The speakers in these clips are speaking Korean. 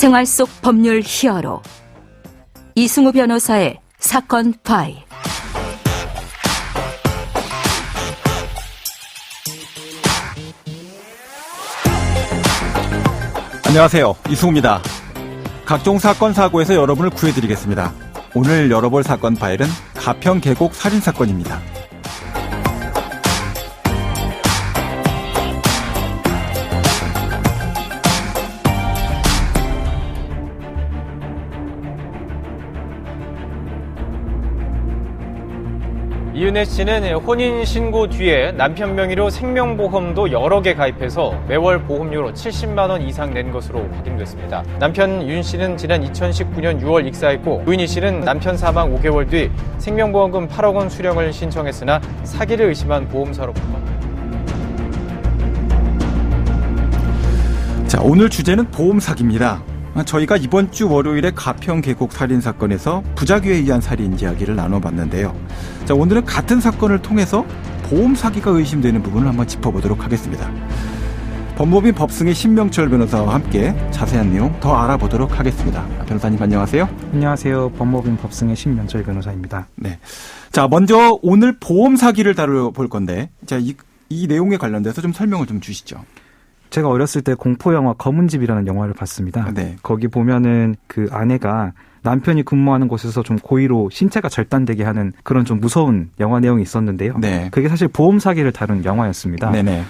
생활 속 법률 히어로 이승우 변호사의 사건 파일. 안녕하세요, 이승우입니다. 각종 사건 사고에서 여러분을 구해드리겠습니다. 오늘 열어볼 사건 파일은 가평 계곡 살인사건입니다. 이은혜 씨는 혼인신고 뒤에 남편 명의로 생명보험도 여러 개 가입해서 매월 보험료로 70만 원 이상 낸 것으로 확인됐습니다. 남편 윤 씨는 지난 2019년 6월 익사했고, 유인희 씨는 남편 사망 5개월 뒤 생명보험금 8억 원 수령을 신청했으나 사기를 의심한 보험사로 자, 오늘 주제는 보험 사기입니다. 저희가 이번 주 월요일에 가평 계곡 살인 사건에서 부작위에 의한 살인 이야기를 나눠봤는데요. 자, 오늘은 같은 사건을 통해서 보험 사기가 의심되는 부분을 한번 짚어보도록 하겠습니다. 법무법인 법승의 신명철 변호사와 함께 자세한 내용 더 알아보도록 하겠습니다. 변호사님 안녕하세요. 안녕하세요. 법무법인 법승의 신명철 변호사입니다. 네. 자, 먼저 오늘 보험 사기를 다뤄볼 건데, 자, 이 내용에 관련돼서 좀 설명을 좀 주시죠. 제가 어렸을 때 공포영화 검은집이라는 영화를 봤습니다. 네. 거기 보면은 그 아내가 남편이 근무하는 곳에서 좀 고의로 신체가 절단되게 하는 그런 좀 무서운 영화 내용이 있었는데요. 네. 그게 사실 보험 사기를 다룬 영화였습니다. 네네.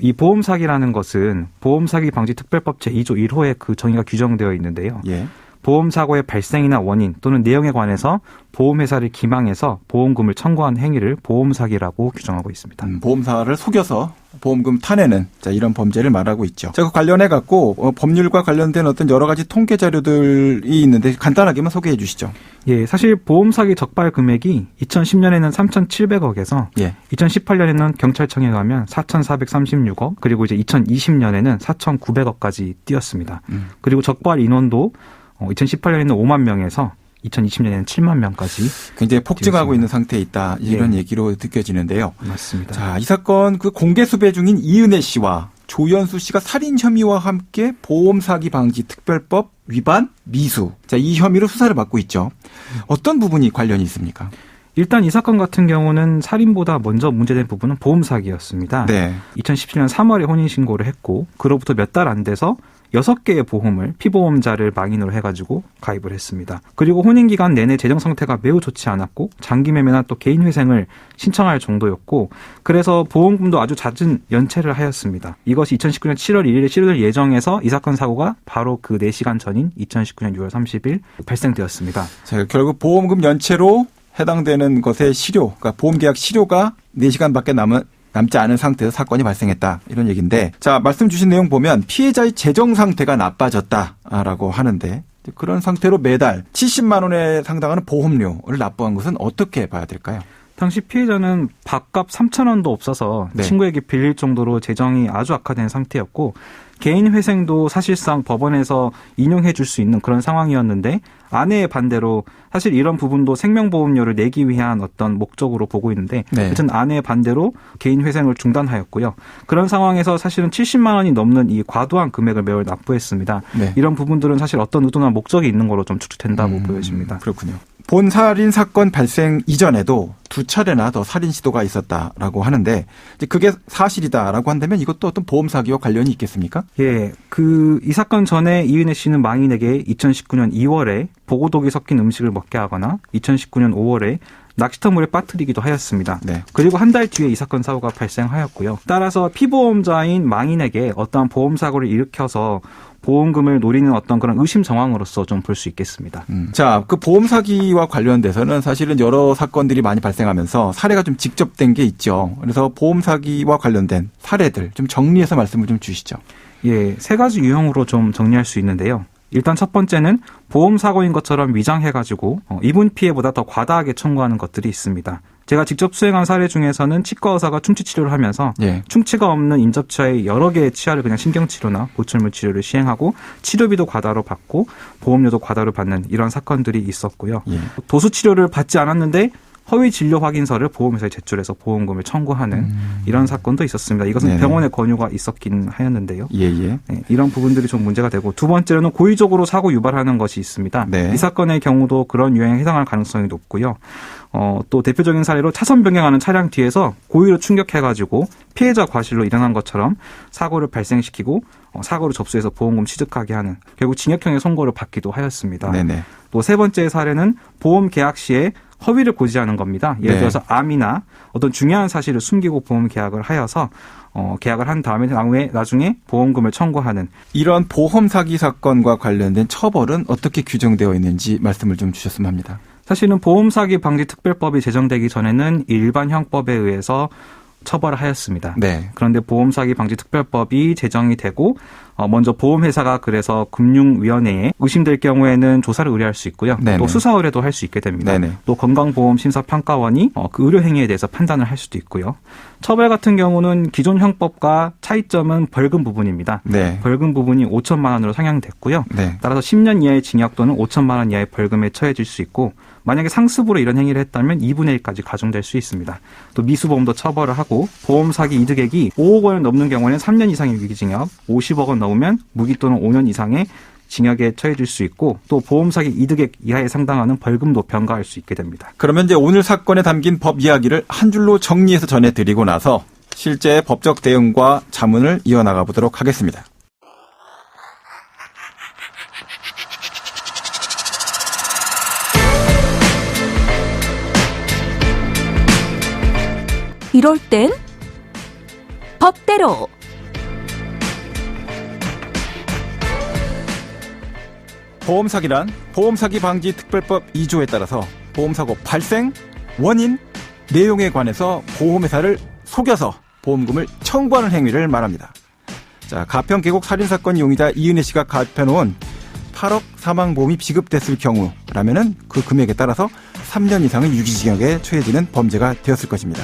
이 보험 사기라는 것은 보험 사기 방지 특별법 제2조 1호에 그 정의가 규정되어 있는데요. 예. 보험 사고의 발생이나 원인 또는 내용에 관해서 보험회사를 기망해서 보험금을 청구한 행위를 보험 사기라고 규정하고 있습니다. 보험사를 속여서 보험금 타내는, 자, 이런 범죄를 말하고 있죠. 자, 그 관련해 갖고 법률과 관련된 어떤 여러 가지 통계 자료들이 있는데 간단하게만 소개해 주시죠. 예, 사실 보험 사기 적발 금액이 2010년에는 3,700억에서 예. 2018년에는 경찰청에 가면 4,436억, 그리고 이제 2020년에는 4,900억까지 뛰었습니다. 그리고 적발 인원도 2018년에는 5만 명에서 2020년에는 7만 명까지 굉장히 폭증하고 있는 상태에 있다, 이런 예. 얘기로 느껴지는데요. 맞습니다. 자, 이 사건 그 공개 수배 중인 이은혜 씨와 조연수 씨가 살인 혐의와 함께 보험 사기 방지 특별법 위반 미수, 자, 이 혐의로 수사를 받고 있죠. 어떤 부분이 관련이 있습니까? 일단 이 사건 같은 경우는 살인보다 먼저 문제된 부분은 보험 사기였습니다. 네. 2017년 3월에 혼인신고를 했고, 그로부터 몇 달 안 돼서 6개의 보험을 피보험자를 망인으로 해가지고 가입을 했습니다. 그리고 혼인기간 내내 재정 상태가 매우 좋지 않았고, 장기 매매나 또 개인회생을 신청할 정도였고, 그래서 보험금도 아주 잦은 연체를 하였습니다. 이것이 2019년 7월 1일에 치료될 예정에서 이 사건 사고가 바로 그 4시간 전인 2019년 6월 30일 발생되었습니다. 자, 결국 보험금 연체로 해당되는 것의 실효, 그러니까 보험계약 실효가 4시간밖에 남지 않은 상태에서 사건이 발생했다, 이런 얘기인데, 자, 말씀 주신 내용 보면 피해자의 재정 상태가 나빠졌다라고 하는데, 그런 상태로 매달 70만 원에 상당하는 보험료를 납부한 것은 어떻게 봐야 될까요? 당시 피해자는 밥값 3,000원도 없어서 네. 친구에게 빌릴 정도로 재정이 아주 악화된 상태였고, 개인 회생도 사실상 법원에서 인용해 줄 수 있는 그런 상황이었는데, 아내의 반대로 사실 이런 부분도 생명보험료를 내기 위한 어떤 목적으로 보고 있는데, 네. 하여튼 아내의 반대로 개인 회생을 중단하였고요. 그런 상황에서 사실은 70만 원이 넘는 이 과도한 금액을 매월 납부했습니다. 네. 이런 부분들은 사실 어떤 의도나 목적이 있는 거로 좀 추측된다고 보여집니다. 그렇군요. 본 살인 사건 발생 이전에도 2차례나 더 살인 시도가 있었다라고 하는데, 이제 그게 사실이다라고 한다면 이것도 어떤 보험 사기와 관련이 있겠습니까? 예, 이 사건 전에 이은혜 씨는 망인에게 2019년 2월에 보고독이 섞인 음식을 먹게 하거나 2019년 5월에 낚시터 물에 빠뜨리기도 하였습니다. 네. 그리고 한 달 뒤에 이 사건 사고가 발생하였고요. 따라서 피보험자인 망인에게 어떠한 보험 사고를 일으켜서 보험금을 노리는 어떤 그런 의심 정황으로서 좀 볼 수 있겠습니다. 자, 그 보험 사기와 관련돼서는 사실은 여러 사건들이 많이 발생하면서 사례가 좀 직접된 게 있죠. 그래서 보험 사기와 관련된 사례들 좀 정리해서 말씀을 좀 주시죠. 예, 3가지 유형으로 좀 정리할 수 있는데요. 일단 첫 번째는 보험 사고인 것처럼 위장해가지고 입은 피해보다 더 과다하게 청구하는 것들이 있습니다. 제가 직접 수행한 사례 중에서는 치과 의사가 충치 치료를 하면서 예. 충치가 없는 인접치아의 여러 개의 치아를 그냥 신경치료나 보철물 치료를 시행하고 치료비도 과다로 받고 보험료도 과다로 받는 이런 사건들이 있었고요. 예. 도수 치료를 받지 않았는데 허위 진료 확인서를 보험회사에 제출해서 보험금을 청구하는 이런 사건도 있었습니다. 이것은 네네. 병원의 권유가 있었긴 하였는데요. 예예. 네, 이런 부분들이 좀 문제가 되고 두 번째로는 고의적으로 사고 유발하는 것이 있습니다. 네. 이 사건의 경우도 그런 유형에 해당할 가능성이 높고요. 또 대표적인 사례로 차선 변경하는 차량 뒤에서 고의로 충격해가지고 피해자 과실로 일어난 것처럼 사고를 발생시키고 사고를 접수해서 보험금 취득하게 하는 결국 징역형의 선고를 받기도 하였습니다. 네네. 또 세 번째 사례는 보험 계약 시에 허위를 고지하는 겁니다. 예를 들어서 암이나 어떤 중요한 사실을 숨기고 보험 계약을 하여서 계약을 한 다음에 나중에 보험금을 청구하는 이런 보험 사기 사건과 관련된 처벌은 어떻게 규정되어 있는지 말씀을 좀 주셨으면 합니다. 사실은 보험사기 방지 특별법이 제정되기 전에는 일반 형법에 의해서 처벌을 하였습니다. 네. 그런데 보험사기 방지 특별법이 제정이 되고 먼저 보험회사가 그래서 금융위원회에 의심될 경우에는 조사를 의뢰할 수 있고요. 네네. 또 수사 의뢰도 할 수 있게 됩니다. 네네. 또 건강보험심사평가원이 그 의료 행위에 대해서 판단을 할 수도 있고요. 처벌 같은 경우는 기존 형법과 차이점은 벌금 부분입니다. 네. 벌금 부분이 5천만 원으로 상향됐고요. 네. 따라서 10년 이하의 징역 또는 5천만 원 이하의 벌금에 처해질 수 있고 만약에 상습으로 이런 행위를 했다면 2분의 1까지 가중될 수 있습니다. 또 미수보험도 처벌을 하고 보험 사기 이득액이 5억 원을 넘는 경우에는 3년 이상의 유기징역, 50억 원 넘으면 무기 또는 5년 이상의 징역에 처해질 수 있고 또 보험 사기 이득액 이하에 상당하는 벌금도 병가할 수 있게 됩니다. 그러면 이제 오늘 사건에 담긴 법 이야기를 한 줄로 정리해서 전해드리고 나서 실제 법적 대응과 자문을 이어나가 보도록 하겠습니다. 이럴 땐 법대로. 보험사기란 보험사기 방지 특별법 2조에 따라서 보험사고 발생, 원인, 내용에 관해서 보험회사를 속여서 보험금을 청구하는 행위를 말합니다. 자, 가평 계곡 살인사건 용의자 이은혜 씨가 갚여놓은 8억 사망보험이 지급됐을 경우라면은 그 금액에 따라서 3년 이상의 유기징역에 처해지는 범죄가 되었을 것입니다.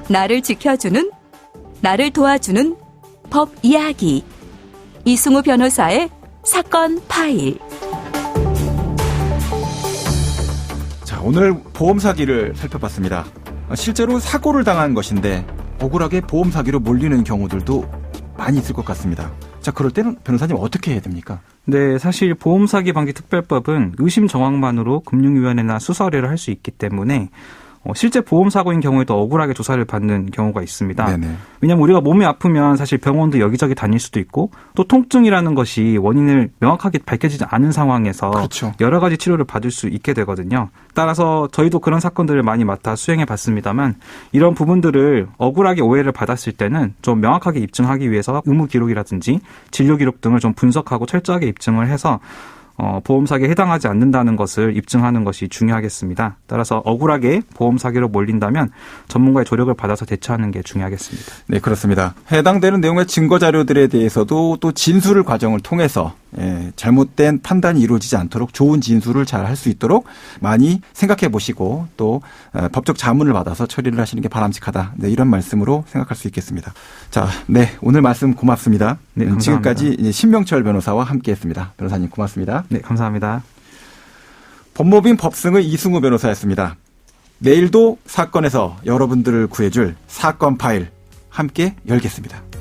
나를 지켜주는, 나를 도와주는 법 이야기. 이승우 변호사의 사건 파일. 자, 오늘 보험 사기를 살펴봤습니다. 실제로 사고를 당한 것인데 억울하게 보험 사기로 몰리는 경우들도 많이 있을 것 같습니다. 자, 그럴 때는 변호사님 어떻게 해야 됩니까? 네, 사실 보험사기 방지 특별법은 의심 정황만으로 금융위원회나 수사 의뢰를 할 수 있기 때문에 실제 보험사고인 경우에도 억울하게 조사를 받는 경우가 있습니다. 네네. 왜냐하면 우리가 몸이 아프면 사실 병원도 여기저기 다닐 수도 있고 또 통증이라는 것이 원인을 명확하게 밝혀지지 않은 상황에서 그렇죠. 여러 가지 치료를 받을 수 있게 되거든요. 따라서 저희도 그런 사건들을 많이 맡아 수행해 봤습니다만 이런 부분들을 억울하게 오해를 받았을 때는 좀 명확하게 입증하기 위해서 의무 기록이라든지 진료 기록 등을 좀 분석하고 철저하게 입증을 해서 보험 사기에 해당하지 않는다는 것을 입증하는 것이 중요하겠습니다. 따라서 억울하게 보험 사기로 몰린다면 전문가의 조력을 받아서 대처하는 게 중요하겠습니다. 네, 그렇습니다. 해당되는 내용의 증거 자료들에 대해서도 또 진술 과정을 통해서 잘못된 판단이 이루어지지 않도록 좋은 진술을 잘 할 수 있도록 많이 생각해 보시고 또 법적 자문을 받아서 처리를 하시는 게 바람직하다. 네, 이런 말씀으로 생각할 수 있겠습니다. 자, 네, 오늘 말씀 고맙습니다. 네, 감사합니다. 지금까지 신명철 변호사와 함께했습니다. 변호사님 고맙습니다. 네, 감사합니다. 법무빈 법승의 이승우 변호사였습니다. 내일도 사건에서 여러분들을 구해줄 사건 파일 함께 열겠습니다.